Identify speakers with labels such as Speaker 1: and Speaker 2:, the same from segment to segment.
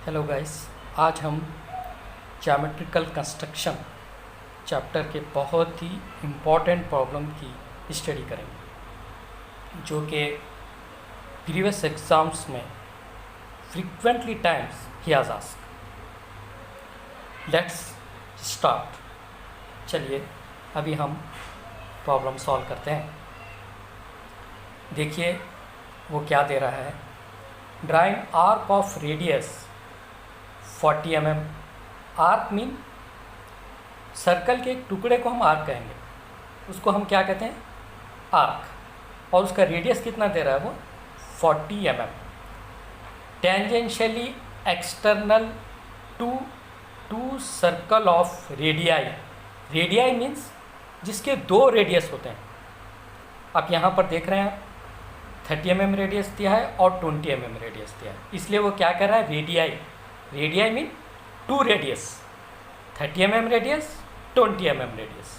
Speaker 1: Hello guys. आज हम geometrical construction chapter के बहुत ही इम्पॉर्टेंट प्रॉब्लम की स्टडी करेंगे जो कि प्रीवियस एग्जाम्स में frequently times he has asked. Let's start. चलिए अभी हम प्रॉब्लम सॉल्व करते हैं। देखिए वो क्या दे रहा है। Drawing arc of radius 40 mm। Arc mean circle के एक टुकड़े को हम आर्क कहेंगे, उसको हम क्या कहते हैं, आर्क। और उसका रेडियस कितना दे रहा है, वो 40 mm। Tangentially external to circle of radii. Radii means जिसके दो रेडियस होते हैं। आप यहाँ पर देख रहे हैं 30 mm रेडियस दिया है और 20 mm रेडियस दिया है, इसलिए वो क्या कर रहा है, radii. Radii mean two radius, 30 mm radius, 20 mm radius,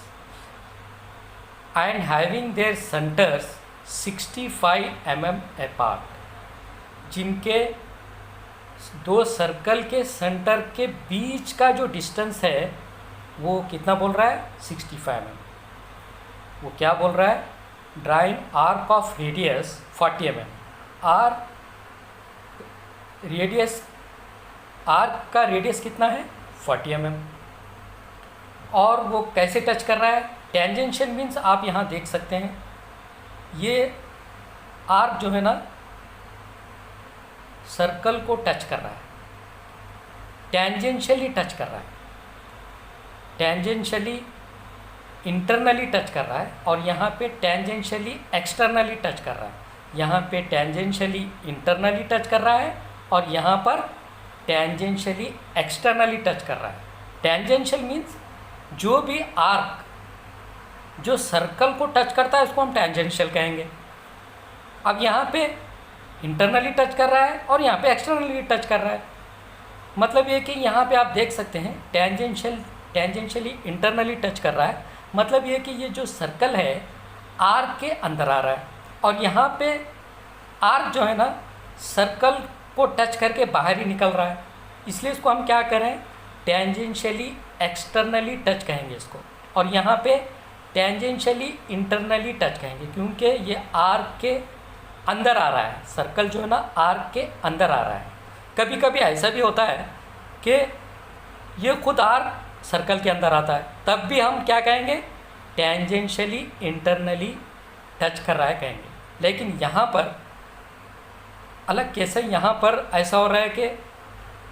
Speaker 1: and having their centres 65 mm apart. जिनके दो सर्कल के सेंटर के बीच का जो डिस्टेंस है वो कितना बोल रहा है, 65 mm। वो क्या बोल रहा है, drawing arc of radius 40 mm। Arc का रेडियस कितना है, 40 mm। और वो कैसे टच कर रहा है, टेंजेंशियल मीन्स आप यहाँ देख सकते हैं ये आर्क जो है ना सर्कल को टच कर रहा है, टेंजेंशियली टच कर रहा है, टेंजेंशियली इंटरनली टच कर रहा है, और यहाँ पे टेंजेंशियली एक्सटर्नली टच कर रहा है। यहाँ पे टेंजेंशियली इंटरनली टच कर रहा है और यहाँ पर टेंजेंशियली एक्सटर्नली टच कर रहा है। टेंजेंशियल मीन्स जो भी आर्क जो सर्कल को टच करता है उसको हम टेंजेंशियल कहेंगे। अब यहाँ पे इंटरनली टच कर रहा है और यहाँ पे एक्सटर्नली टच कर रहा है। मतलब ये कि यहाँ पे आप देख सकते हैं टेंजेंशियली इंटरनली टच कर रहा है। मतलब ये कि ये जो सर्कल है आर्क के अंदर आ रहा है, और यहाँ पे आर्क जो है ना सर्कल को टच करके बाहर ही निकल रहा है, इसलिए इसको हम क्या करें, टेंजेंशियली एक्सटर्नली टच कहेंगे इसको। और यहाँ पे टेंजेंशियली इंटरनली टच कहेंगे क्योंकि ये आर्क के अंदर आ रहा है, सर्कल जो है ना आर्क के अंदर आ रहा है। कभी कभी ऐसा भी होता है कि ये खुद आर्क सर्कल के अंदर आता है, तब भी हम क्या कहेंगे, टेंजेंशियली इंटरनली टच कर रहा है कहेंगे। लेकिन यहाँ पर अलग केस है, यहाँ पर ऐसा हो रहा है कि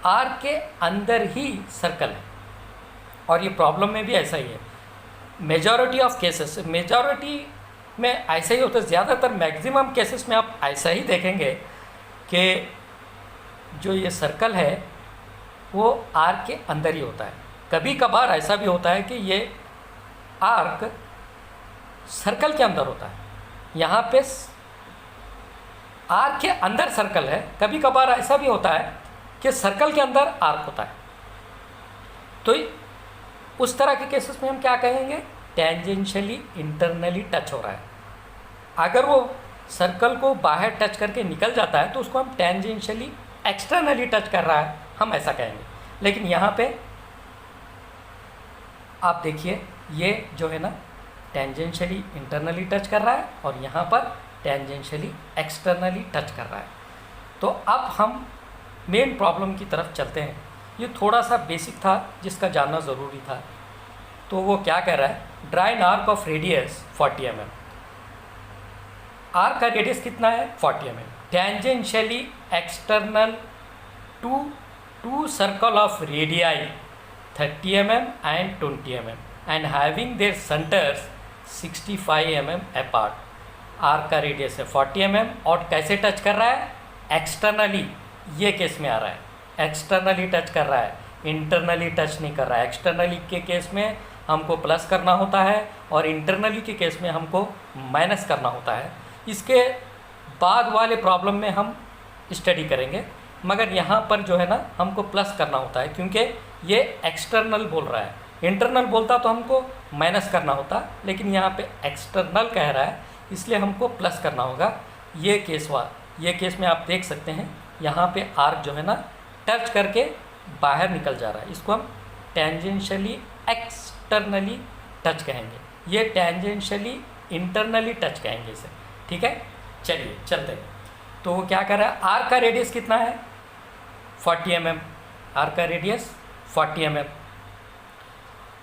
Speaker 1: आर्क के अंदर ही सर्कल है, और ये प्रॉब्लम में भी ऐसा ही है। मेजॉरिटी ऑफ केसेस, मेजॉरिटी में ऐसा ही होता है, ज़्यादातर मैक्सिमम केसेस में आप ऐसा ही देखेंगे कि जो ये सर्कल है वो आर्क के अंदर ही होता है। कभी कभार ऐसा भी होता है कि ये आर्क सर्कल के अंदर होता है, यहाँ पे आर्क के अंदर सर्कल है। कभी कभार ऐसा भी होता है कि सर्कल के अंदर आर्क होता है। तो उस तरह के केसेस में हम क्या कहेंगे, टेंजेंशियली इंटरनली टच हो रहा है। अगर वो सर्कल को बाहर टच करके निकल जाता है तो उसको हम टेंजेंशियली एक्सटर्नली टच कर रहा है, हम ऐसा कहेंगे। लेकिन यहाँ पे आप देखिए ये जो है ना टेंजेंशियली इंटरनली टच कर रहा है और यहाँ पर टेंजेंशियली एक्सटर्नली टच कर रहा है। तो अब हम मेन प्रॉब्लम की तरफ चलते हैं। ये थोड़ा सा बेसिक था जिसका जानना ज़रूरी था। तो वो क्या कह रहा है, drawing arc of radius 40 mm। Arc का रेडियस कितना है, 40 mm। Tangentially external to circle of radii 30 mm and 20 mm and having their centres 65 mm apart. Arc का रेडियस है 40 mm और कैसे टच कर रहा है, एक्सटर्नली। ये केस में आ रहा है, एक्सटर्नली टच कर रहा है, इंटरनली टच नहीं कर रहा है। एक्सटर्नली के केस में हमको प्लस करना होता है और इंटरनली के केस में हमको माइनस करना होता है। इसके बाद वाले प्रॉब्लम में हम स्टडी करेंगे, मगर यहाँ पर जो है ना हमको प्लस करना होता है क्योंकि ये एक्सटर्नल बोल रहा है। इंटरनल बोलता तो हमको माइनस करना होता, लेकिन यहाँ पे एक्सटर्नल कह रहा है इसलिए हमको प्लस करना होगा। ये केस में आप देख सकते हैं यहाँ पे आर्क जो है ना टच करके बाहर निकल जा रहा है, इसको हम टेंजेंशियली एक्सटर्नली टच कहेंगे। ये टेंजेंशियली इंटरनली टच कहेंगे इसे। ठीक है, चलिए चलते हैं। तो वो क्या कर रहा है, आर्क का रेडियस कितना है 40 mm, आर्क का रेडियस 40 mm।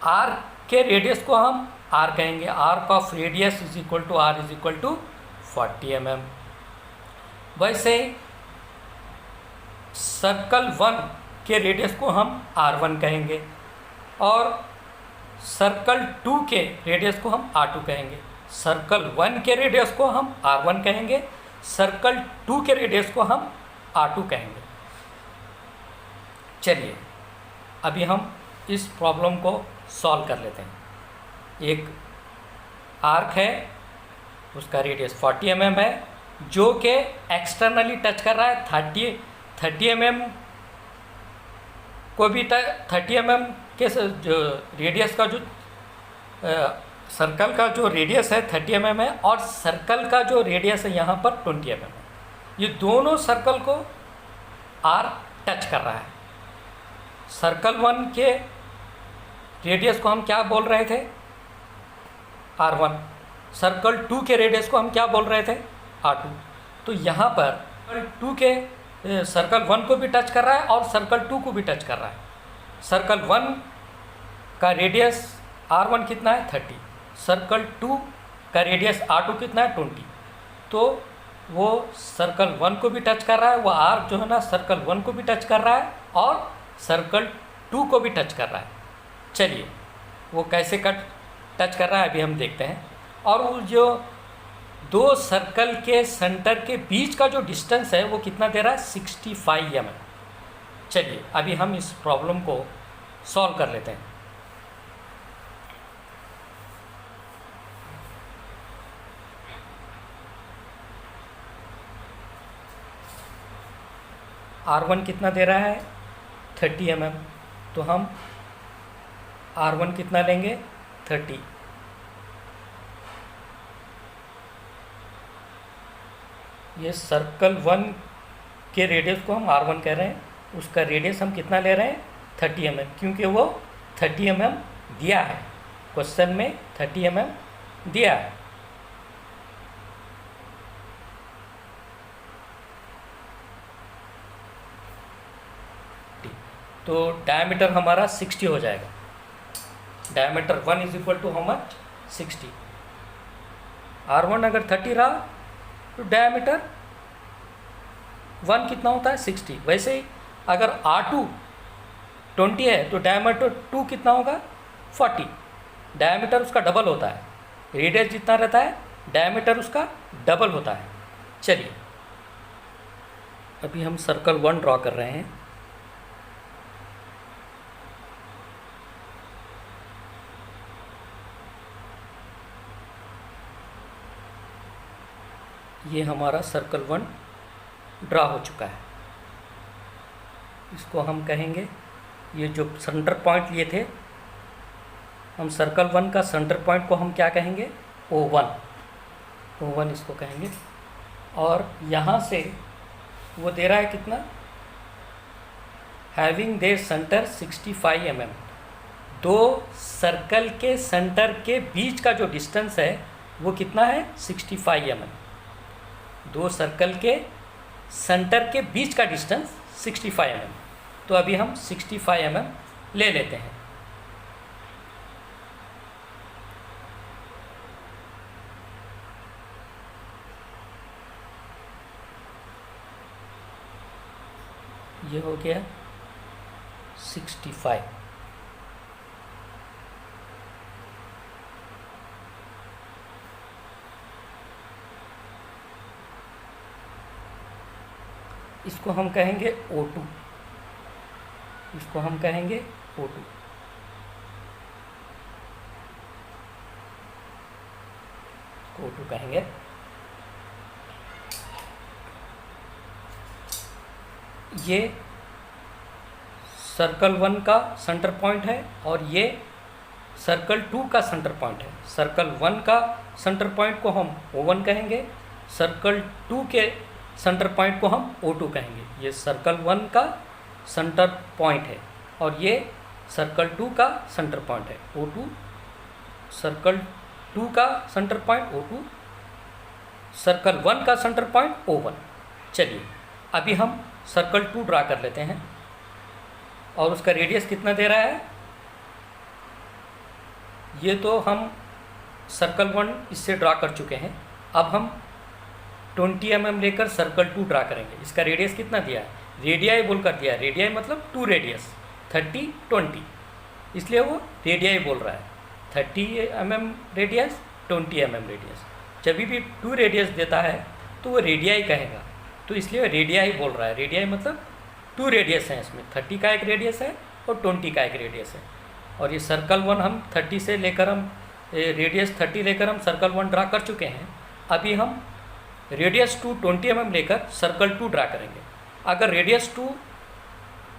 Speaker 1: आर्क के रेडियस को हम आर कहेंगे, arc of radius is equal to R is equal to 40 mm। वैसे सर्कल 1 के रेडियस को हम R1 कहेंगे और सर्कल 2 के रेडियस को हम R2 कहेंगे। सर्कल 1 के रेडियस को हम R1 कहेंगे, सर्कल 2 के रेडियस को हम R2 कहेंगे। चलिए अभी हम इस प्रॉब्लम को सॉल्व कर लेते हैं। एक आर्क है, उसका रेडियस 40 mm है, जो कि एक्सटर्नली टच कर रहा है 30 mm को भी 30 mm के जो रेडियस का जो सर्कल का जो रेडियस है 30 mm है और सर्कल का जो रेडियस है यहाँ पर 20 mm है। ये दोनों सर्कल को आर टच कर रहा है। सर्कल 1 के रेडियस को हम क्या बोल रहे थे R1, सर्कल 2 के रेडियस को हम क्या बोल रहे थे R2। तो यहाँ पर सर्कल 2 के सर्कल 1 को भी टच कर रहा है और सर्कल 2 को भी टच कर रहा है। सर्कल 1 का रेडियस R1 कितना है 30, सर्कल 2 का रेडियस R2 कितना है 20। तो वो सर्कल 1 को भी टच कर रहा है, वो आर्क जो है ना सर्कल 1 को भी टच कर रहा है और सर्कल 2 को भी टच कर रहा है। चलिए वो कैसे टच कर रहा है अभी हम देखते हैं। और वो जो दो सर्कल के सेंटर के बीच का जो डिस्टेंस है वो कितना दे रहा है 65 mm। चलिए अभी हम इस प्रॉब्लम को सॉल्व कर लेते हैं। R1 कितना दे रहा है 30 mm, तो हम R1 कितना लेंगे 30। ये सर्कल 1 के रेडियस को हम R1 कह रहे हैं, उसका रेडियस हम कितना ले रहे हैं 30 mm, क्योंकि वो 30 mm दिया है, क्वेश्चन में 30 mm दिया है। तो डायमीटर हमारा 60 हो जाएगा। Diameter 1 is equal to how much 60। R1 अगर 30 रहा तो डायमीटर 1 कितना होता है 60। वैसे ही अगर R2 20 है तो डायमीटर 2 कितना होगा 40। डायमीटर उसका डबल होता है, रेडियस जितना रहता है डायमीटर उसका डबल होता है। चलिए अभी हम सर्कल 1 ड्रॉ कर रहे हैं। ये हमारा सर्कल 1 ड्रा हो चुका है। इसको हम कहेंगे, ये जो सेंटर पॉइंट लिए थे हम सर्कल 1 का सेंटर पॉइंट को हम क्या कहेंगे O1, O1 इसको कहेंगे। और यहाँ से वो दे रहा है कितना, हैविंग देयर सेंटर 65 mm। दो सर्कल के सेंटर के बीच का जो डिस्टेंस है वो कितना है 65 mm। दो सर्कल के सेंटर के बीच का डिस्टेंस 65 mm। तो अभी हम 65 mm ले लेते हैं। ये हो गया 65। इसको हम कहेंगे O2, इसको हम कहेंगे O2। O2 कहेंगे। ये सर्कल 1 का सेंटर पॉइंट है और ये सर्कल 2 का सेंटर पॉइंट है। सर्कल 1 का सेंटर पॉइंट को हम O1 कहेंगे, सर्कल 2 के सेंटर पॉइंट को हम O2 कहेंगे। ये सर्कल 1 का सेंटर पॉइंट है और ये सर्कल 2 का सेंटर पॉइंट है O2, सर्कल 2 का सेंटर पॉइंट O2, सर्कल 1 का सेंटर पॉइंट O1। चलिए अभी हम सर्कल 2 ड्रा कर लेते हैं और उसका रेडियस कितना दे रहा है। ये तो हम सर्कल 1 इससे ड्रा कर चुके हैं। अब हम 20 mm लेकर सर्कल 2 ड्रा करेंगे। इसका रेडियस कितना दिया है, रेडियाई बोल कर दिया है। रेडियाई मतलब 2 रेडियस, 30 20, इसलिए वो रेडियाई बोल रहा है। 30 mm रेडियस, 20 mm रेडियस। जब भी 2 रेडियस देता है तो वो रेडियाई कहेगा, तो इसलिए रेडियाई बोल रहा है। रेडियाई मतलब 2 रेडियस हैं इसमें, 30 का एक रेडियस है और 20 का एक रेडियस है। और ये सर्कल 1 हम 30 से लेकर हम रेडियस 30 लेकर हम सर्कल 1 ड्रा कर चुके हैं। अभी हम रेडियस 2 20 mm लेकर सर्कल 2 ड्रा करेंगे। अगर रेडियस 2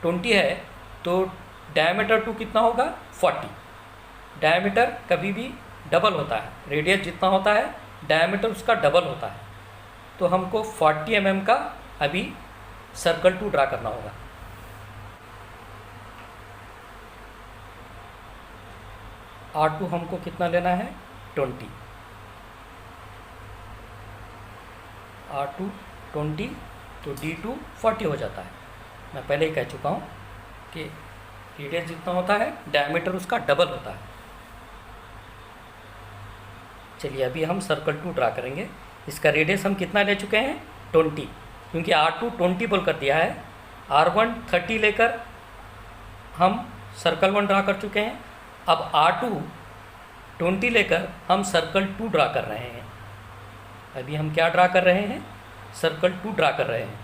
Speaker 1: 20 है तो डायमीटर 2 कितना होगा, 40। डायमीटर कभी भी डबल होता है, रेडियस जितना होता है डायमीटर उसका डबल होता है। तो हमको 40 mm का अभी सर्कल 2 ड्रा करना होगा। R2 हमको कितना लेना है, 20। R2 20 तो D2 40 हो जाता है। मैं पहले ही कह चुका हूँ कि रेडियस जितना होता है डायमीटर उसका डबल होता है। चलिए अभी हम सर्कल 2 ड्रा करेंगे। इसका रेडियस हम कितना ले चुके हैं, 20, क्योंकि R2 20 बोल कर दिया है। R1 30 लेकर हम सर्कल 1 ड्रा कर चुके हैं। अब R2 20 लेकर हम सर्कल 2 ड्रा कर रहे हैं। अभी हम क्या ड्रा कर रहे हैं, सर्कल 2 ड्रा कर रहे हैं।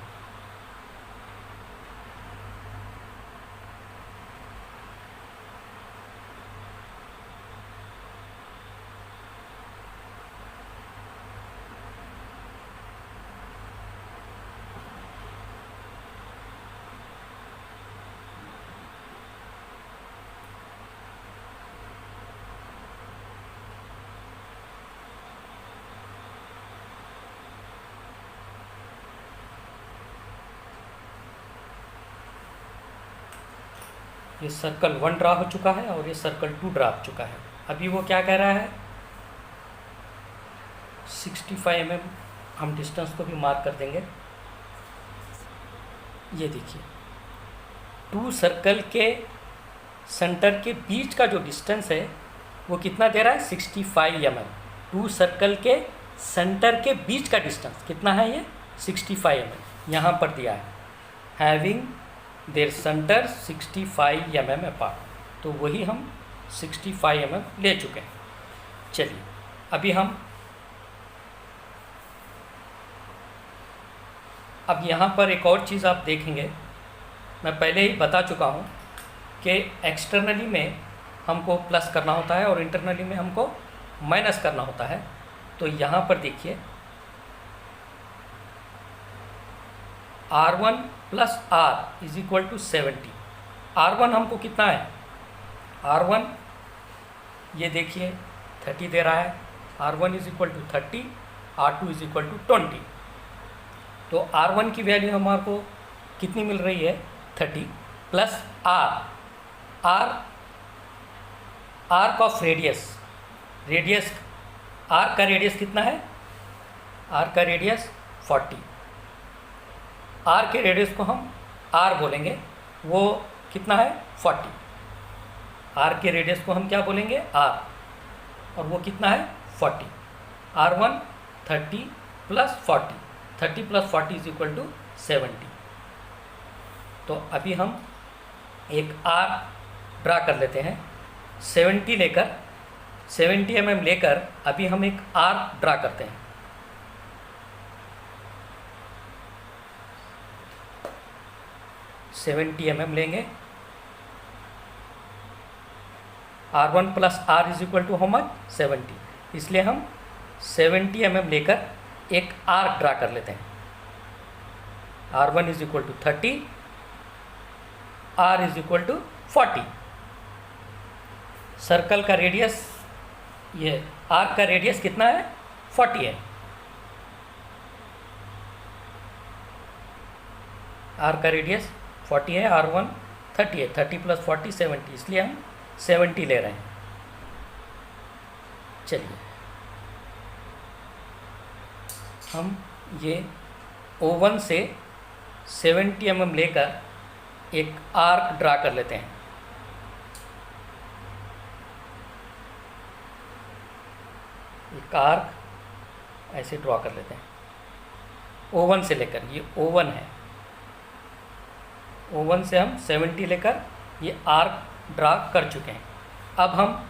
Speaker 1: ये सर्कल 1 ड्रा हो चुका है और ये सर्कल 2 ड्रा हो चुका है। अभी वो क्या कह रहा है, 65 mm हम डिस्टेंस को भी मार्क कर देंगे। ये देखिए 2 सर्कल के सेंटर के बीच का जो डिस्टेंस है वो कितना दे रहा है, 65 mm। 2 सर्कल के सेंटर के बीच का डिस्टेंस कितना है, ये 65 mm यहाँ पर दिया है। Having their centre 65 mm apart, तो वही हम 65 mm ले चुके हैं। चलिए अभी हम अब यहाँ पर एक और चीज़ आप देखेंगे, मैं पहले ही बता चुका हूँ कि एक्सटर्नली में हमको प्लस करना होता है और इंटरनली में हमको माइनस करना होता है। तो यहाँ पर देखिए R1 plus R is equal to 70। R1 हमको कितना है, R1 ये देखिए 30 दे रहा है। R1 is equal to 30, R2 is equal to 20। तो R1 की वैल्यू हमारे को कितनी मिल रही है, 30 plus R of radius R का रेडियस कितना है, R का रेडियस 40। R के रेडियस को हम R बोलेंगे, वो कितना है 40। R के रेडियस को हम क्या बोलेंगे, R, और वो कितना है 40। R1 30 plus 40, 30 plus 40 is equal to 70। तो अभी हम एक R ड्रा कर लेते हैं। 70 mm लेकर अभी हम एक R ड्रा करते हैं। mm लेंगे। R1 plus R is equal to how much, 70। इसलिए हम 70 mm लेकर एक आर्क ड्रा कर लेते हैं। R1 is equal to 30, R is equal to 40। Circle का रेडियस, ये आर्क का रेडियस कितना है, 40 है। आर्क का रेडियस 40 है, R1 30 है, 30 + 40 70, इसलिए हम 70 ले रहे हैं। चलिए हम ये O1 से 70 mm लेकर एक आर्क ड्रा कर लेते हैं। एक आर्क ऐसे ड्रॉ कर लेते हैं O1 से लेकर, ये O1 है, O1 से हम 70 लेकर ये आर्क ड्रा कर चुके हैं। अब हम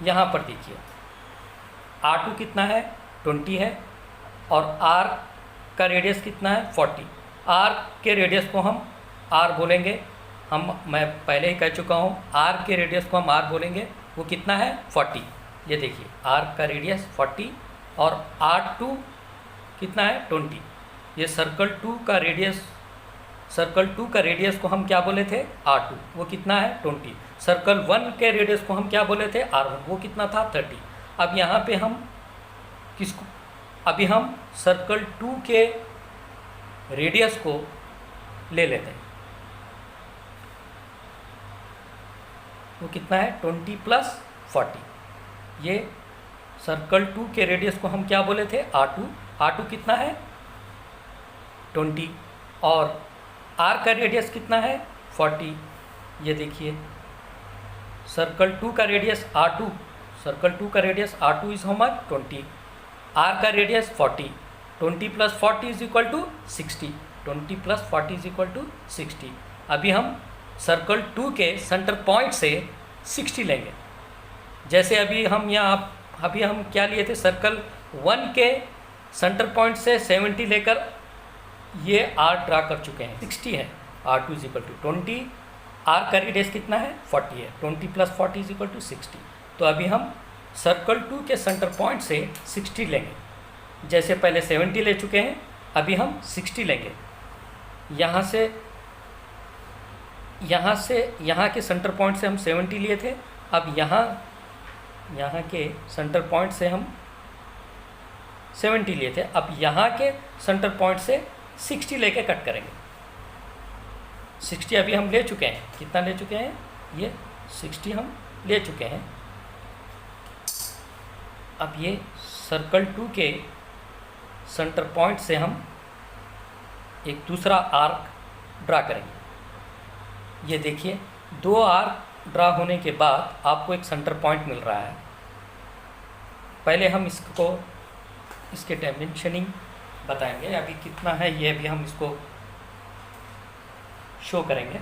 Speaker 1: यहाँ पर देखिए R2 कितना है, 20 है, और आर्क का रेडियस कितना है, 40। आर्क के रेडियस को हम R बोलेंगे, मैं पहले ही कह चुका हूँ, आर्क के रेडियस को हम R बोलेंगे, वो कितना है, 40। ये देखिए आर्क का रेडियस 40 और R2 कितना है, 20। ये सर्कल 2 का रेडियस को हम क्या बोले थे, R2, वो कितना है, 20। सर्कल 1 के रेडियस को हम क्या बोले थे, R1, वो कितना था, 30। अब यहाँ पे हम अभी हम सर्कल 2 के रेडियस को ले लेते हैं, वो कितना है, 20 + 40। ये सर्कल 2 के रेडियस को हम क्या बोले थे, R2 कितना है, 20, और R का रेडियस कितना है, 40। ये देखिए सर्कल 2 का radius R2, is how much, 20। R का रेडियस 40, 20 + 40 = 60, 20 + 40 = 60। अभी हम सर्कल 2 के सेंटर पॉइंट से 60 लेंगे। जैसे अभी हम क्या लिए थे, सर्कल 1 के सेंटर पॉइंट से 70 लेकर ये R ड्रा कर चुके हैं, 60 है, R2 = 20, R का रेडियस कितना है, 40 है, 20 + 40 = 60। तो अभी हम सर्कल 2 के सेंटर पॉइंट से 60 लेंगे। जैसे पहले 70 ले चुके हैं, अभी हम 60 लेंगे। यहाँ के सेंटर पॉइंट से हम 70 लिए थे, अब यहाँ के सेंटर पॉइंट से हम 70 लिए थे, अब यहाँ के सेंटर पॉइंट से 60 लेके कट करेंगे। 60 अभी हम ले चुके हैं, कितना ले चुके हैं, ये 60 हम ले चुके हैं। अब ये सर्कल 2 के सेंटर पॉइंट से हम एक दूसरा आर्क ड्रा करेंगे। ये देखिए 2 आर्क ड्रा होने के बाद आपको एक सेंटर पॉइंट मिल रहा है। पहले हम इसके डायमेंशनिंग बताएंगे, अभी कितना है ये भी हम इसको शो करेंगे।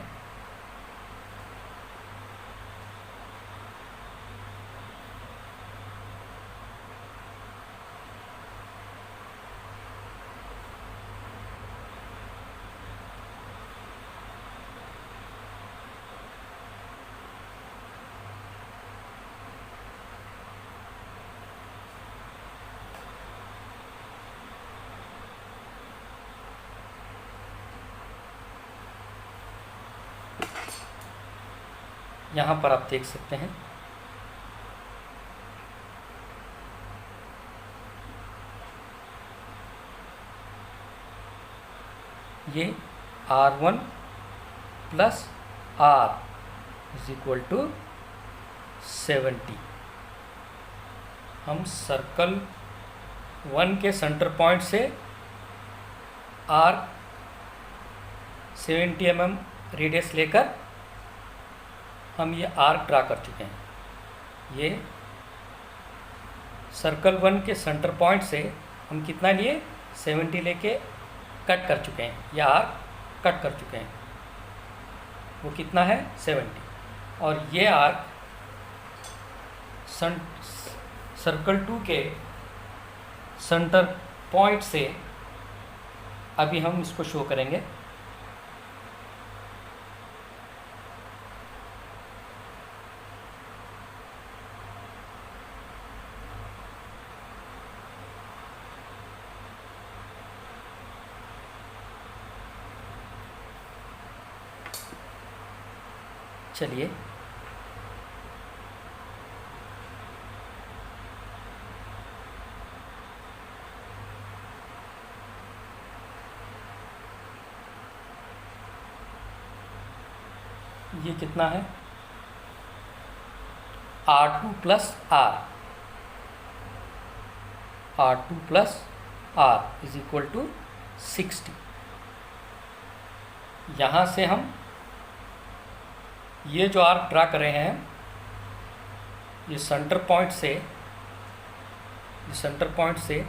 Speaker 1: यहाँ पर आप देख सकते हैं ये R1 + R = 70। हम सर्कल 1 के सेंटर पॉइंट से आर्क 70 mm रेडियस लेकर हम ये आर्क ड्रा कर चुके हैं। ये सर्कल 1 के सेंटर पॉइंट से हम कितना लिए, 70 लेके कट कर चुके हैं, ये आर्क कट कर चुके हैं, वो कितना है, 70। और ये आर्क सर्कल 2 के सेंटर पॉइंट से अभी हम इसको शो करेंगे। चलिए ये कितना है, R2 plus R2 plus R is equal to 60। यहाँ से हम ये जो आर्क ड्रा कर रहे हैं, ये सेंटर पॉइंट से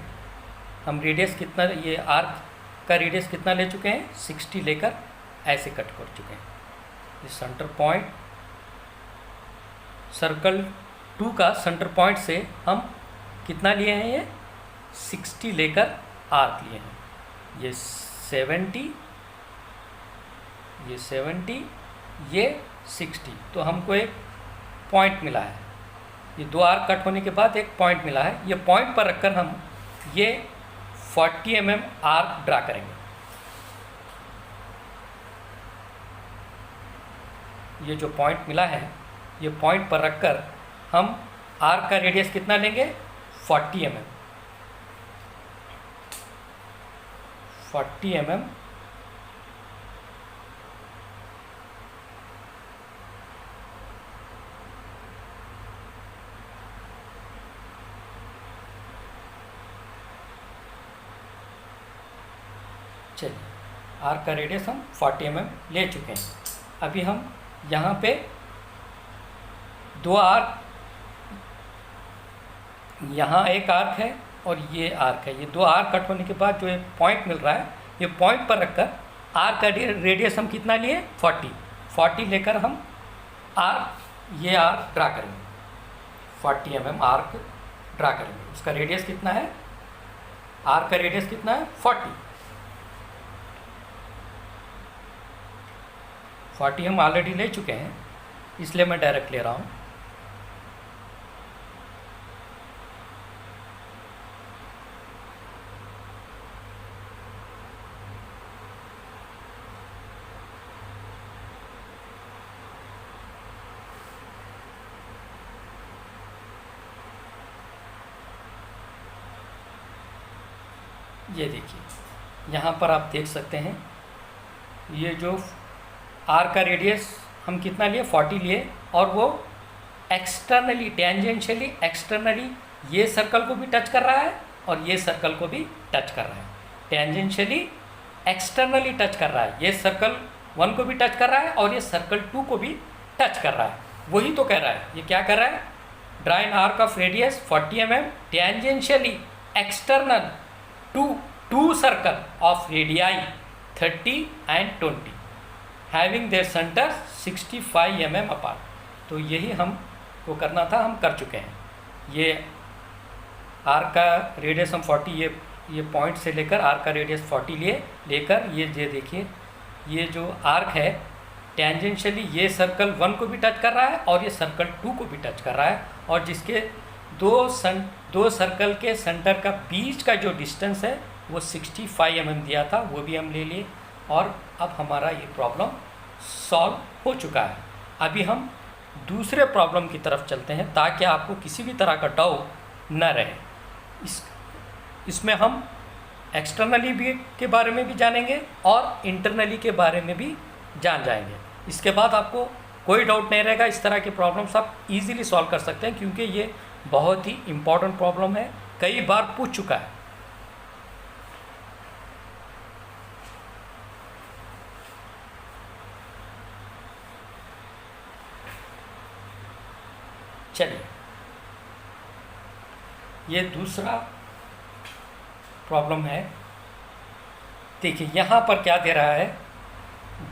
Speaker 1: हम रेडियस कितना, ये आर्क का रेडियस कितना ले चुके हैं, 60 लेकर ऐसे कट कर चुके हैं। ये सेंटर पॉइंट सर्कल 2 का सेंटर पॉइंट से हम कितना लिए हैं, ये 60 लेकर आर्क लिए हैं। ये 70, ये 60, तो हमको एक पॉइंट मिला है। ये 2 आर्क कट होने के बाद एक पॉइंट मिला है। ये पॉइंट पर रखकर हम ये 40 mm आर्क ड्रा करेंगे। ये जो पॉइंट मिला है, ये पॉइंट पर रखकर हम आर्क का रेडियस कितना लेंगे, 40 mm। 40 mm चलिए, आर्क का रेडियस हम 40 mm ले चुके हैं। अभी हम यहाँ पे 2 आर्क, यहाँ एक आर्क है और ये आर्क है। ये 2 आर्क कट होने के बाद जो एक पॉइंट मिल रहा है, ये पॉइंट पर रखकर आर्क का रेडियस हम कितना लिए, 40 लेकर हम ये आर्क ड्रा करेंगे। 40 mm आर्क ड्रा करेंगे। उसका रेडियस कितना है, आर्क का रेडियस कितना है, 40 हम ऑलरेडी ले चुके हैं, इसलिए मैं डायरेक्ट ले रहा हूँ। ये देखिए, यहाँ पर आप देख सकते हैं, ये जो आर का रेडियस हम कितना लिए, 40 लिए, और वो एक्सटर्नली, टेंजेंशियली एक्सटर्नली ये सर्कल को भी टच कर रहा है और ये सर्कल को भी टच कर रहा है। टेंजेंशियली एक्सटर्नली टच कर रहा है, ये सर्कल 1 को भी टच कर रहा है और ये सर्कल 2 को भी टच कर रहा है। वही तो कह रहा है, ये क्या कर रहा है, draw an arc of radius 40 mm tangentially external to circle of radii 30 and 20 having their centre 65 mm apart. तो यही हमको करना था, हम कर चुके हैं। ये आर्क का रेडियस हम 40, ये पॉइंट से लेकर आर्क का रेडियस 40 लेकर ये देखिए, ये जो आर्क है टेंजेंशियली ये सर्कल 1 को भी टच कर रहा है और ये सर्कल 2 को भी टच कर रहा है, और जिसके दो सर्कल के सेंटर का बीच का जो डिस्टेंस है वो 65 mm दिया था, वो भी हम ले लिए, और अब हमारा ये प्रॉब्लम सॉल्व हो चुका है। अभी हम दूसरे प्रॉब्लम की तरफ चलते हैं ताकि आपको किसी भी तरह का डाउट न रहे। इसमें हम एक्सटर्नली भी के बारे में भी जानेंगे और इंटरनली के बारे में भी जान जाएंगे। इसके बाद आपको कोई डाउट नहीं रहेगा, इस तरह के प्रॉब्लम्स आप इजीली सॉल्व कर सकते हैं, क्योंकि ये बहुत ही इम्पॉर्टेंट प्रॉब्लम है, कई बार पूछ चुका है। चलिए, ये दूसरा प्रॉब्लम है। देखिए यहाँ पर क्या दे रहा है,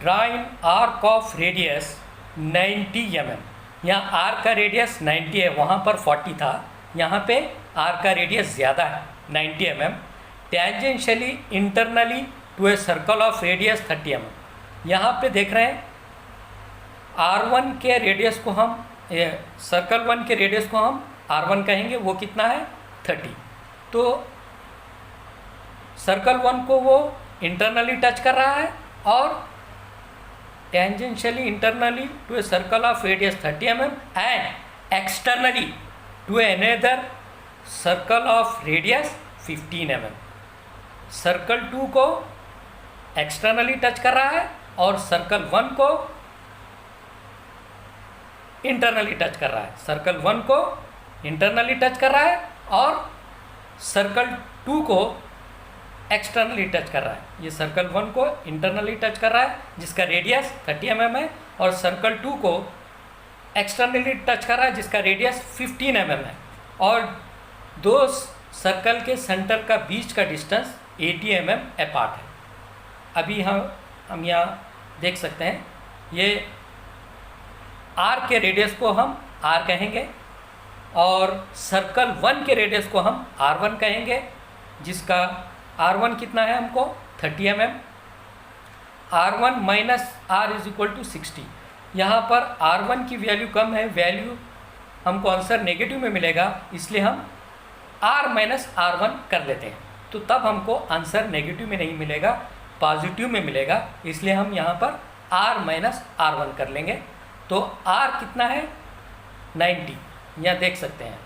Speaker 1: draw an arc of radius 90 mm। यहाँ आर्क का रेडियस 90 है, वहाँ पर 40 था, यहाँ पे आर्क का रेडियस ज़्यादा है 90 mm। Tangentially internally to a circle of radius 30 mm। यहाँ पे देख रहे हैं R1 के रेडियस को हम, सर्कल 1 के रेडियस को हम R1 कहेंगे, वो कितना है 30। तो सर्कल 1 को वो इंटरनली टच कर रहा है और tangentially internally to a circle of radius 30 mm and externally to another circle of radius 15 mm। Circle 2 को एक्सटर्नली टच कर रहा है और सर्कल 1 को इंटरनली टच कर रहा है, सर्कल 1 को इंटरनली टच कर रहा है और सर्कल 2 को एक्सटर्नली टच कर रहा है। ये सर्कल 1 को इंटरनली टच कर रहा है जिसका रेडियस 30 mm है, और सर्कल 2 को एक्सटर्नली टच कर रहा है जिसका रेडियस 15 mm है, और दो सर्कल के सेंटर का बीच का डिस्टेंस 80 mm अपार्ट है। अभी हम यहाँ देख सकते हैं, ये आर के रेडियस को हम आर कहेंगे और सर्कल 1 के रेडियस को हम R1 कहेंगे, जिसका R1 कितना है हमको 30 mm। R1 minus R is equal to 60। यहाँ पर R1 की वैल्यू कम है, वैल्यू हमको आंसर नेगेटिव में मिलेगा, इसलिए हम R माइनस R1 कर लेते हैं, तो तब हमको आंसर नेगेटिव में नहीं मिलेगा, पॉजिटिव में मिलेगा, इसलिए हम यहाँ पर R माइनस R1 कर लेंगे। तो R कितना है 90, यहाँ देख सकते हैं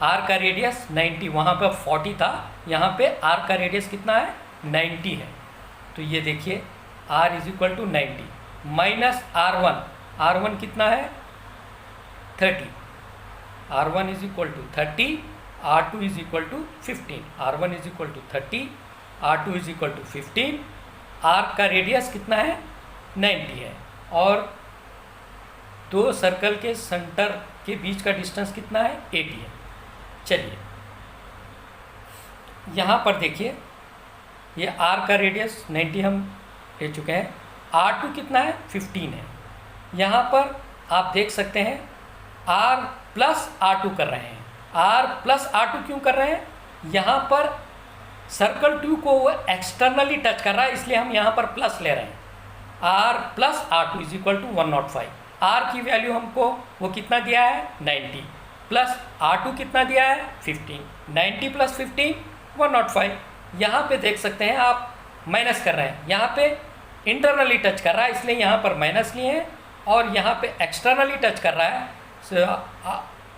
Speaker 1: R का रेडियस 90, वहाँ पर 40 था, यहाँ पे R का रेडियस कितना है 90 है। तो ये देखिए R is equal to 90 minus R1 कितना है 30, R1 is equal to 30, R2 is equal to 15, R1 is equal to 30, R2 is equal to 15, R का रेडियस कितना है 90 है, और दो सर्कल के सेंटर के बीच का डिस्टेंस कितना है 80 है। चलिए यहाँ पर देखिए, ये R का रेडियस 90 हम ले चुके हैं, R2 कितना है 15 है। यहाँ पर आप देख सकते हैं R प्लस R2 कर रहे हैं। R प्लस R2 क्यों कर रहे हैं? यहाँ पर सर्कल 2 को वो एक्सटर्नली टच कर रहा है, इसलिए हम यहाँ पर प्लस ले रहे हैं। R plus R2 is equal to 105। R की वैल्यू हमको वो कितना दिया है 90, प्लस R2 कितना दिया है 15, 90 प्लस 15 105। यहाँ पे देख सकते हैं आप माइनस कर रहे हैं, यहाँ पे इंटरनली टच कर रहा है इसलिए यहाँ पर माइनस लिए हैं, और यहाँ पे एक्सटर्नली टच कर रहा है,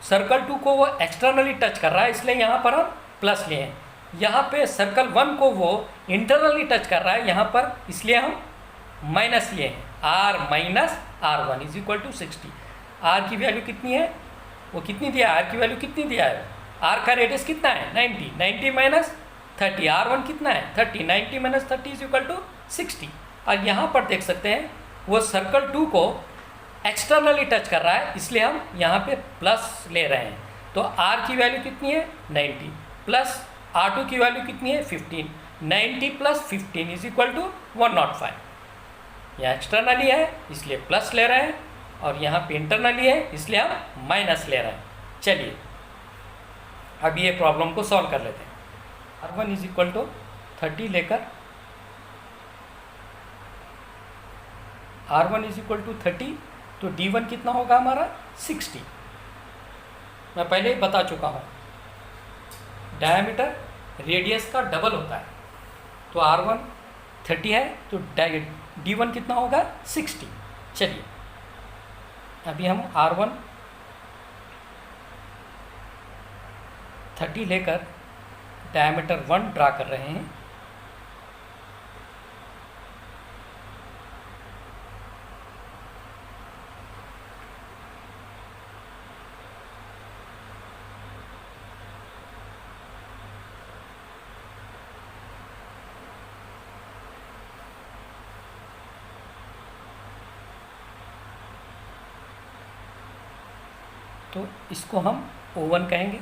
Speaker 1: सर्कल 2 को वो एक्सटर्नली टच कर रहा है इसलिए यहाँ पर हम प्लस लिए हैं। यहाँ पे सर्कल 1 को वो इंटरनली टच कर रहा है यहाँ पर, इसलिए हम माइनस लिए हैं। R minus R1 is equal to 60। R की वैल्यू कितनी है, वो कितनी दिया है, R की वैल्यू कितनी दिया है, R का रेडियस कितना है 90, 90 माइनस 30, R1 कितना है 30, 90 माइनस 30 इज इक्वल टू 60। और यहाँ पर देख सकते हैं वो सर्कल 2 को एक्सटर्नली टच कर रहा है, इसलिए हम यहाँ पे प्लस ले रहे हैं। तो R की वैल्यू कितनी है 90, प्लस R2 की वैल्यू कितनी है 15, 90 प्लस 15 इज इक्वल टू 105। यह एक्सटर्नली है इसलिए प्लस ले रहे हैं, और यहाँ पे इंटरनली है इसलिए हम माइनस ले रहे हैं। चलिए अब ये प्रॉब्लम को सॉल्व कर लेते हैं। R1 इज इक्वल टू 30 लेकर R1 इज इक्वल टू 30, तो D1 कितना होगा हमारा 60। मैं पहले ही बता चुका हूँ, डायमीटर रेडियस का डबल होता है, तो R1 30 है तो D1 कितना होगा 60। चलिए अभी हम R1 30 लेकर डायमीटर 1 ड्रा कर रहे हैं। तो इसको हम O1 कहेंगे।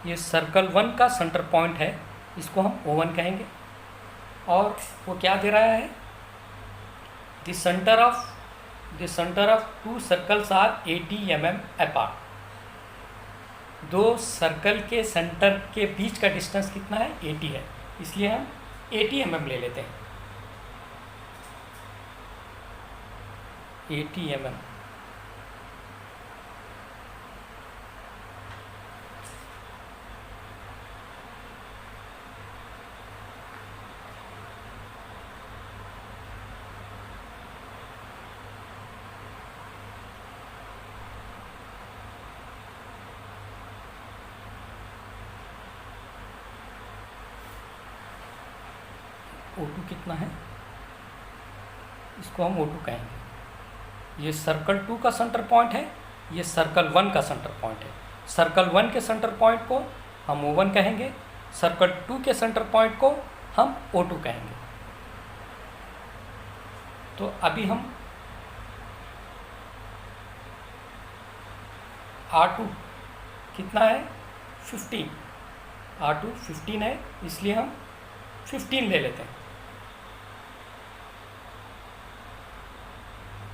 Speaker 1: ये सर्कल 1 का सेंटर पॉइंट है, इसको हम O1 कहेंगे। और वो क्या दे रहा है, the centre of two circles are 80 mm अपार्ट। दो सर्कल के सेंटर के बीच का डिस्टेंस कितना है 80 है, इसलिए हम 80 mm ले लेते हैं। 80 mm O2 कितना है, इसको हम O2 कहेंगे। ये सर्कल 2 का सेंटर पॉइंट है, ये सर्कल 1 का सेंटर पॉइंट है। सर्कल 1 के सेंटर पॉइंट को हम O1 कहेंगे, सर्कल 2 के सेंटर पॉइंट को हम O2 कहेंगे। तो अभी हम R2 कितना है 15, R2 15 है, इसलिए हम 15 ले लेते हैं।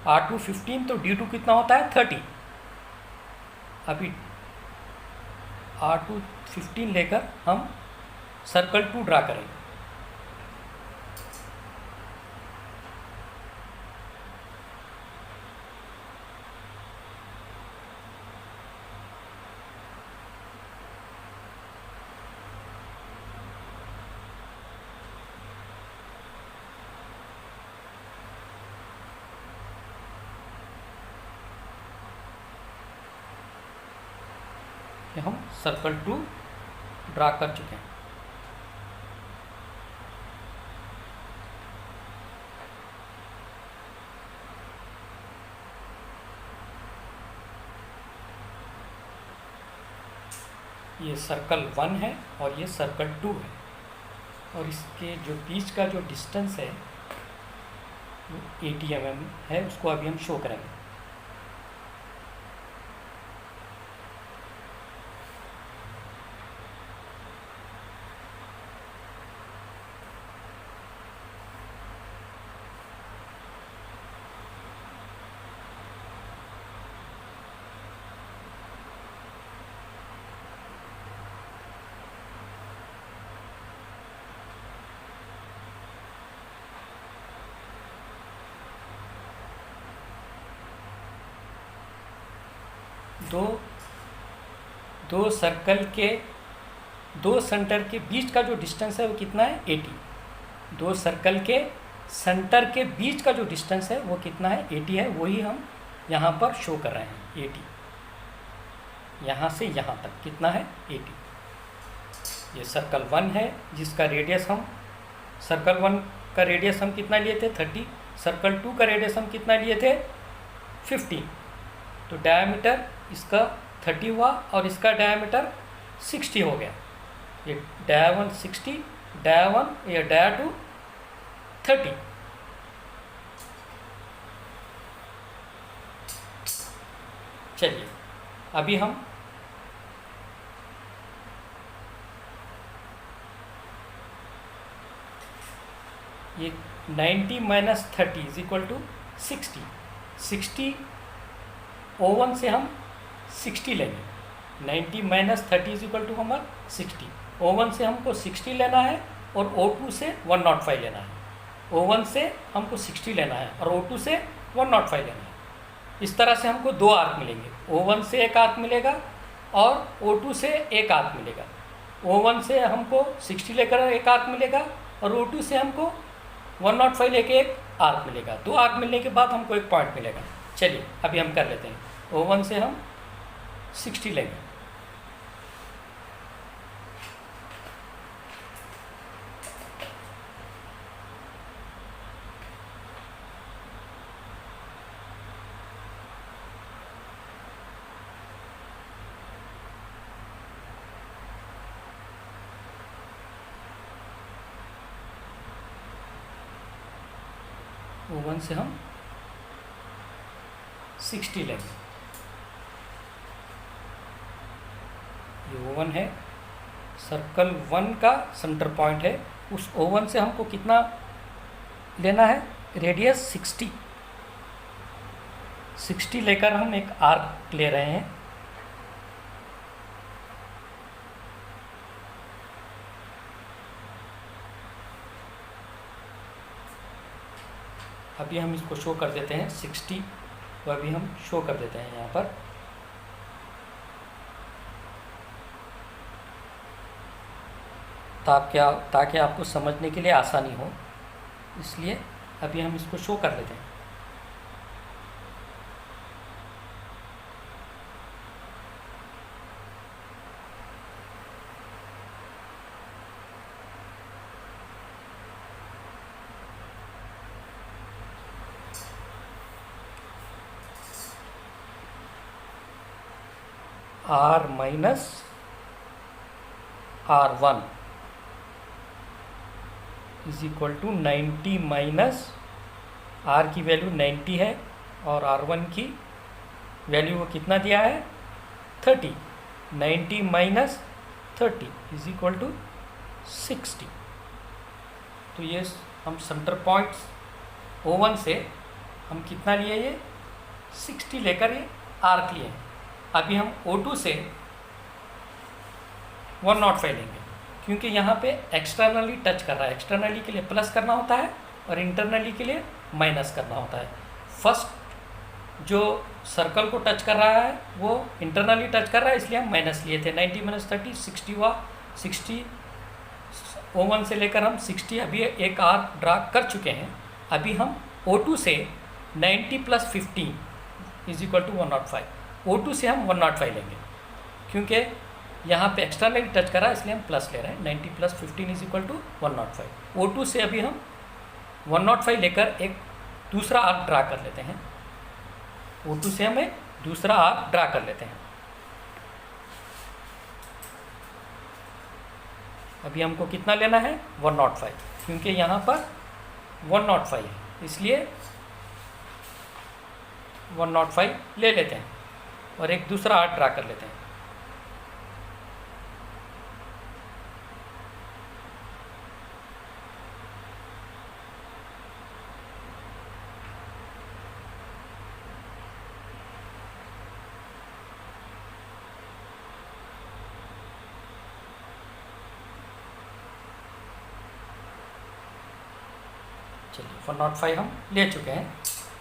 Speaker 1: R2 15 तो D2 कितना होता है 30। अभी R2 15 लेकर हम सर्कल 2 ड्रा करेंगे। कि हम सर्कल 2 ड्रा कर चुके हैं। ये सर्कल 1 है और ये सर्कल 2 है, और इसके जो बीच का जो डिस्टेंस है 80 mm है, उसको अभी हम शो करेंगे। दो सर्कल के दो सेंटर के बीच का जो डिस्टेंस है वो कितना है 80। दो सर्कल के सेंटर के बीच का जो डिस्टेंस है वो कितना है 80 है, वही हम यहाँ पर शो कर रहे हैं 80। यहाँ से यहाँ तक कितना है 80। ये सर्कल 1 है जिसका रेडियस हम सर्कल 1 का रेडियस हम कितना लिए थे 30। सर्कल 2 का रेडियस हम कितना लिए थे 15। तो डायमीटर इसका 30 हुआ और इसका डायमीटर 60 हो गया। ये डाया 1 60, डाया 1 या डाया 2 30। चलिए अभी हम ये 90 minus 30 is equal to 60। 60 O1 से हम 60 लेंगे। 90 माइनस 30 इज इक्वल टू हमारा 60। O1 से हमको 60 लेना है और O2 से 105 लेना है। O1 से हमको 60 लेना है और O2 से 105 लेना है। इस तरह से हमको दो आर्क मिलेंगे। O1 से एक आर्क मिलेगा और O2 से एक आर्क मिलेगा। O1 से हमको 60 लेकर एक आर्क मिलेगा और O2 से हमको 105 लेके एक आर्क मिलेगा। दो आर्क मिलने के बाद हमको एक पॉइंट मिलेगा। चलिए अभी हम कर लेते हैं। O1 से हम 60 लेंगे। O1 से हम 60 लेंगे। ये O1 है, सर्कल 1 का सेंटर पॉइंट है। उस O1 से हमको कितना लेना है रेडियस 60। 60 लेकर हम एक आर्क ले रहे हैं। अभी हम इसको शो कर देते हैं 60 को अभी हम शो कर देते हैं यहाँ पर। ताकि आपको समझने के लिए आसानी हो, इसलिए अभी हम इसको शो कर लेते हैं। R minus R1 is equal to 90 minus R की वैल्यू 90 है और R1 की वैल्यू वो कितना दिया है 30। 90 माइनस 30 इज इक्वल टू 60। तो ये हम सेंटर पॉइंट्स O1 से हम कितना लिए, ये 60 लेकर ये आर्क लिए हैं। अभी हम O2 से 105 लेंगे, क्योंकि यहाँ पे एक्सटर्नली टच कर रहा है। एक्सटर्नली के लिए प्लस करना होता है और इंटरनली के लिए माइनस करना होता है। फर्स्ट जो सर्कल को टच कर रहा है वो इंटरनली टच कर रहा है, इसलिए हम माइनस लिए थे। 90 माइनस 30 60 हुआ। 60 O1 से लेकर हम 60 अभी एक आर्क ड्रा कर चुके हैं। अभी हम O2 से 90 plus 15 is equal to 105। O2 से हम 105 लेंगे, क्योंकि यहाँ पे एक्सटर्नली टच कर रहा है, इसलिए हम प्लस ले रहे हैं। 90 plus 15 is equal to 105। O2 से अभी हम 105 लेकर एक दूसरा आर्क ड्रा कर लेते हैं। O2 से हम एक दूसरा आर्क ड्रा कर लेते हैं। अभी हमको कितना लेना है 105, क्योंकि यहाँ पर 105 है, इसलिए 105 ले लेते हैं और एक दूसरा आर्क ड्रा कर लेते हैं। चलिए 105 हम ले चुके हैं।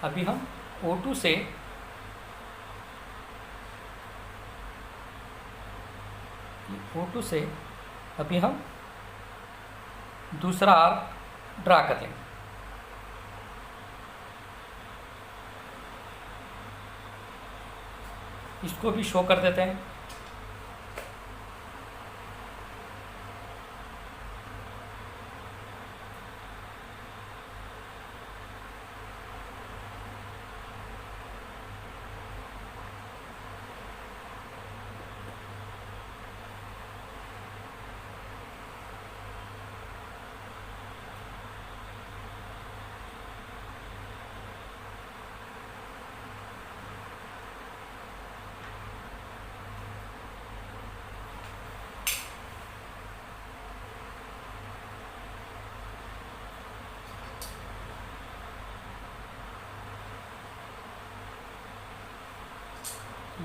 Speaker 1: अभी हम O2 से अभी हम दूसरा आर्क ड्रा कर लेंगे। इसको भी शो कर देते हैं।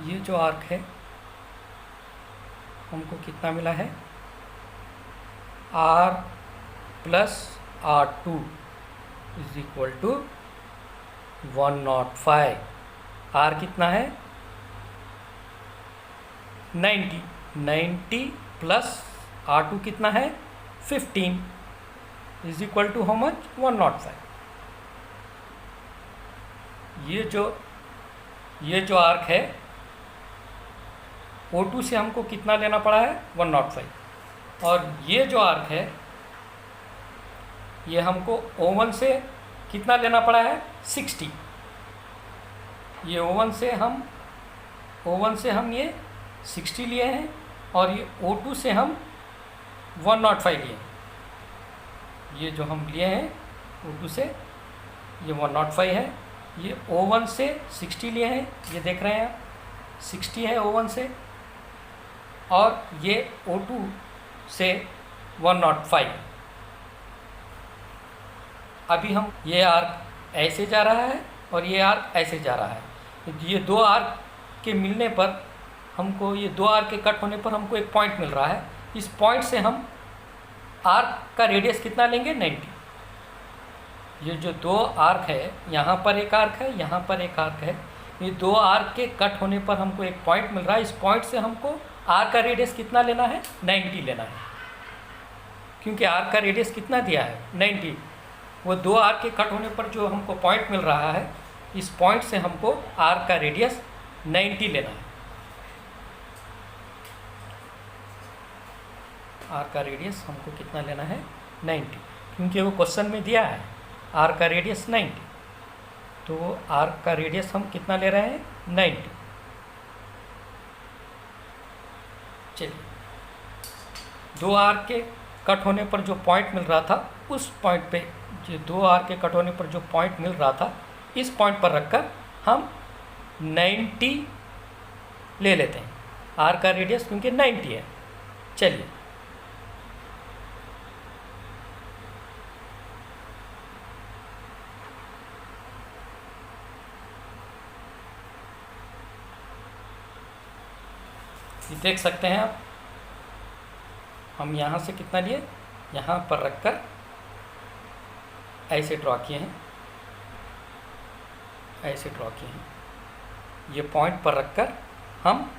Speaker 1: ये जो आर्क है हमको कितना मिला है, R plus R2 is equal to 105। R कितना है 90। 90 प्लस R2 कितना है 15 is equal to how much 105। ये जो आर्क है O2 से हमको कितना लेना पड़ा है 105, और ये जो आर्क है ये हमको O1 से कितना लेना पड़ा है 60। ये O1 से हम ये 60 लिए हैं और ये O2 से हम 105 लिए हैं। ये जो हम लिए हैं O2 से ये 105 है। ये O1 से 60 लिए हैं, ये देख रहे हैं आप 60 है O1 से, और ये O2 से 105। अभी हम ये आर्क ऐसे जा रहा है और ये आर्क ऐसे जा रहा है। ये दो आर्क के मिलने पर हमको, ये दो आर्क के कट होने पर हमको एक पॉइंट मिल रहा है। इस पॉइंट से हम आर्क का रेडियस कितना लेंगे 90। ये जो दो आर्क है, यहाँ पर एक आर्क है, यहाँ पर एक आर्क है, ये दो आर्क के कट होने पर हमको एक पॉइंट मिल रहा है। इस पॉइंट से हमको आर्क का रेडियस कितना लेना है 90 लेना है, क्योंकि आर्क का रेडियस कितना दिया है 90। वो दो आर्क के कट होने पर जो हमको पॉइंट मिल रहा है, इस पॉइंट से हमको आर्क का रेडियस 90 लेना है। आर्क का रेडियस हमको कितना लेना है 90, क्योंकि वो क्वेश्चन में दिया है आर्क का रेडियस 90। तो आर्क का रेडियस हम कितना ले रहे हैं 90। दो आर्क के कट होने पर जो पॉइंट मिल रहा था उस पॉइंट पे, जो दो आर्क के कट होने पर जो पॉइंट मिल रहा था इस पॉइंट पर रखकर हम 90 ले लेते हैं, आर्क का रेडियस क्योंकि 90 है। चलिए ये देख सकते हैं आप, हम यहाँ से कितना लिए, यहाँ पर रखकर ऐसे ड्रॉ किए हैं, ऐसे ड्रॉ किए हैं। ये पॉइंट पर रखकर हम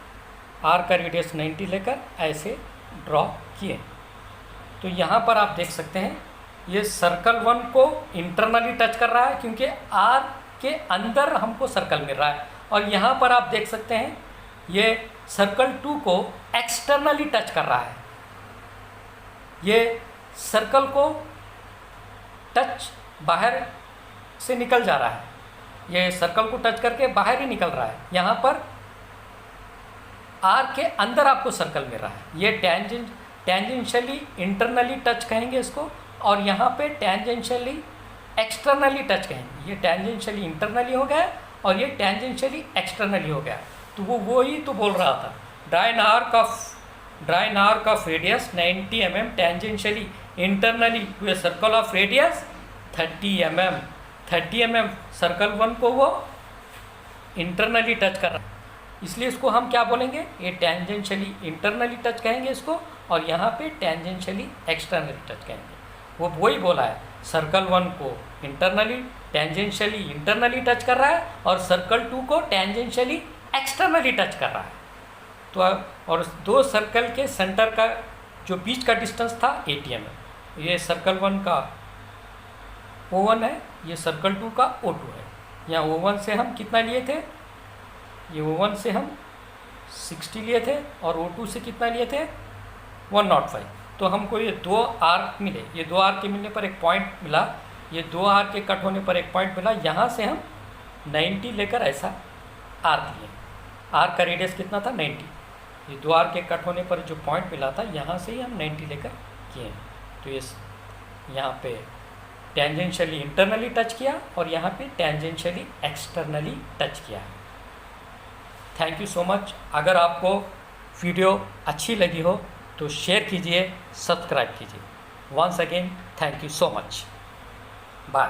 Speaker 1: आर का रेडियस 90 लेकर ऐसे ड्रॉ किए। तो यहाँ पर आप देख सकते हैं ये सर्कल 1 को इंटरनली टच कर रहा है क्योंकि आर के अंदर हमको सर्कल मिल रहा है, और यहाँ पर आप देख सकते हैं ये सर्कल 2 को एक्सटर्नली टच कर रहा है। ये सर्कल को टच बाहर से निकल जा रहा है, ये सर्कल को टच करके बाहर ही निकल रहा है। यहाँ पर आर के अंदर आपको सर्कल मिल रहा है। ये टेंजेंशियली इंटरनली टच कहेंगे इसको, और यहाँ पे टेंजेंशियली एक्सटर्नली टच कहेंगे। ये टेंजेंशियली इंटरनली हो गया और ये टेंजेंशियली एक्सटर्नली हो गया। तो वो ही तो बोल रहा था, draw an arc of radius 90 mm tangentially internally to a circle of radius 30 mm। 30 mm circle 1 को वो इंटरनली टच कर रहा है, इसलिए इसको हम क्या बोलेंगे, ये टेंजेंशियली इंटरनली टच कहेंगे इसको, और यहाँ पे टेंजेंशियली एक्सटर्नली टच कहेंगे। वो वही बोला है, सर्कल 1 को टेंजेंशियली इंटरनली टच कर रहा है और सर्कल 2 को टेंजेंशियली एक्सटर्नली टच कर रहा है। तो और दो सर्कल के सेंटर का जो बीच का डिस्टेंस था 80 mm। ये सर्कल 1 का O1 है, ये सर्कल 2 का O2 है। यहाँ O1 से हम कितना लिए थे, ये O1 से हम 60 लिए थे और O2 से कितना लिए थे 105। तो हमको ये दो आर्क मिले, ये दो आर्क के मिलने पर एक पॉइंट मिला, ये दो आर्क के कट होने पर एक पॉइंट मिला। यहाँ से हम 90 लेकर ऐसा आर्क लिए। आर्क का रेडियस कितना था 90, ये दो आर्क के कट होने पर जो पॉइंट मिला था यहाँ से ही हम 90 लेकर किए। तो ये यहाँ पे टेंजेंशियली इंटरनली टच किया और यहाँ पे टेंजेंशियली एक्सटर्नली टच किया। Thank you so much. अगर आपको वीडियो अच्छी लगी हो तो शेयर कीजिए, सब्सक्राइब कीजिए। Once again thank you so much, bye.